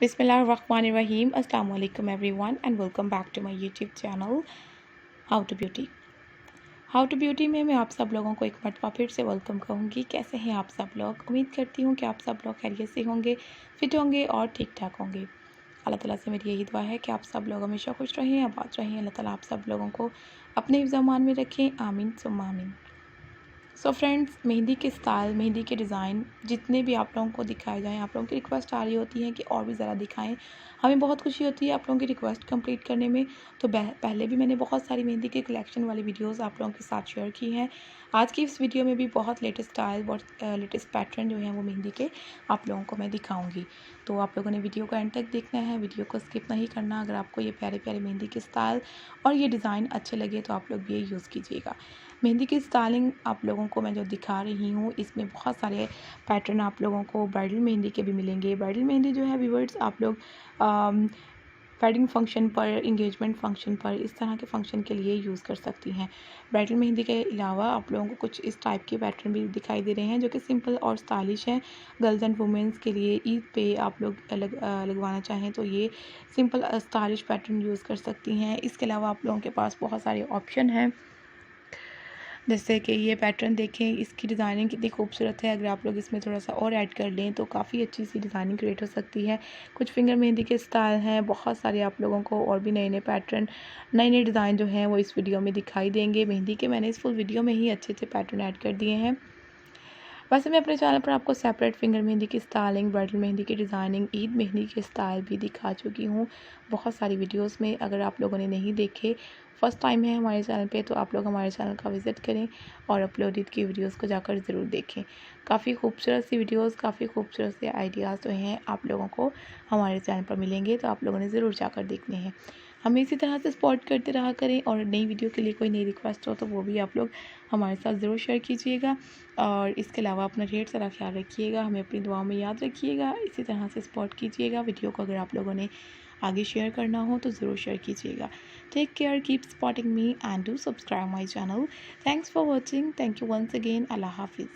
बिस्मिल्लाहिर्रहमानिर्रहीम अस्सलाम वालेकुम everyone and welcome back to my YouTube channel how to beauty में मैं आप सब लोगों को एक मरतबा फिर से वेलकम कहूँगी। कैसे हैं आप सब लोग? उम्मीद करती हूँ कि आप सब लोग खैरियत से होंगे, फिट होंगे और ठीक ठाक होंगे। अल्लाह ताला से मेरी यही दुआ है कि आप सब लोग हमेशा खुश रहें, आबाद रहें। अल्लाह ताला आप सब लोगों को अपने हिफ्ज़-ओ-अमान में रखें, आमीन सुम्मा आमीन। सो फ्रेंड्स, मेहंदी के स्टाइल, मेहंदी के डिज़ाइन जितने भी आप लोगों को दिखाए जाएँ, आप लोगों की रिक्वेस्ट आ रही होती है कि और भी ज़रा दिखाएं। हमें बहुत खुशी होती है आप लोगों की रिक्वेस्ट कंप्लीट करने में। तो पहले भी मैंने बहुत सारी मेहंदी के कलेक्शन वाली वीडियोस आप लोगों के साथ शेयर की हैं। आज की इस वीडियो में भी बहुत लेटेस्ट स्टाइल, बहुत लेटेस्ट पैटर्न जो हैं वो मेहंदी के आप लोगों को मैं दिखाऊँगी। तो आप लोगों ने वीडियो को एंड तक देखना है, वीडियो को स्किप नहीं करना। अगर आपको ये प्यारे प्यारे मेहंदी के स्टाइल और ये डिज़ाइन अच्छे लगे तो आप लोग भी ये यूज़ कीजिएगा। मेहंदी की स्टाइलिंग आप लोगों को मैं जो दिखा रही हूँ, इसमें बहुत सारे पैटर्न आप लोगों को ब्राइडल मेहंदी के भी मिलेंगे। ब्राइडल मेहंदी जो है व्यूअर्स, आप लोग वेडिंग फंक्शन पर, इंगेजमेंट फंक्शन पर, इस तरह के फंक्शन के लिए यूज़ कर सकती हैं। ब्राइडल मेहंदी के अलावा आप लोगों को कुछ इस टाइप के पैटर्न भी दिखाई दे रहे हैं जो कि सिंपल और स्टाइलिश हैं। गर्ल्स एंड वुमेंस के लिए ईद पे आप लोग लगवाना चाहें तो ये सिंपल स्टाइलिश पैटर्न यूज़ कर सकती हैं। इसके अलावा आप लोगों के पास बहुत सारे ऑप्शन हैं, जैसे कि ये पैटर्न देखें, इसकी डिज़ाइनिंग कितनी खूबसूरत है। अगर आप लोग इसमें थोड़ा सा और ऐड कर लें तो काफ़ी अच्छी सी डिज़ाइनिंग क्रिएट हो सकती है। कुछ फिंगर मेहंदी के स्टाइल हैं, बहुत सारे आप लोगों को और भी नए नए पैटर्न, नए नए डिज़ाइन जो हैं वो इस वीडियो में दिखाई देंगे। मेहंदी के मैंने इस फुल वीडियो में ही अच्छे अच्छे पैटर्न ऐड कर दिए हैं। वैसे मैं अपने चैनल पर आपको सेपरेट फिंगर मेहंदी की स्टाइलिंग, ब्राइडल मेहंदी की डिज़ाइनिंग, ईद मेहंदी के स्टाइल भी दिखा चुकी हूँ बहुत सारी वीडियोस में। अगर आप लोगों ने नहीं देखे, फ़र्स्ट टाइम है हमारे चैनल पे, तो आप लोग हमारे चैनल का विज़िट करें और अपलोडेड की वीडियोस को जाकर ज़रूर देखें। काफ़ी खूबसूरत सी वीडियोस, काफ़ी खूबसूरत से आइडियाज़ जो हैं आप लोगों को हमारे चैनल पर मिलेंगे, तो आप लोगों ने ज़रूर जाकर देखने हैं। हमें इसी तरह से सपोर्ट करते रहा करें और नई वीडियो के लिए कोई नई रिक्वेस्ट हो तो वो भी आप लोग हमारे साथ ज़रूर शेयर कीजिएगा। और इसके अलावा अपना ढेर सारा ख्याल रखिएगा, हमें अपनी दुआओं में याद रखिएगा। इसी तरह से सपोर्ट कीजिएगा। वीडियो को अगर आप लोगों ने आगे शेयर करना हो तो ज़रूर शेयर कीजिएगा। Take care, keep supporting me and do subscribe my channel. Thanks for watching. Thank you once again. Allah हाफिज़।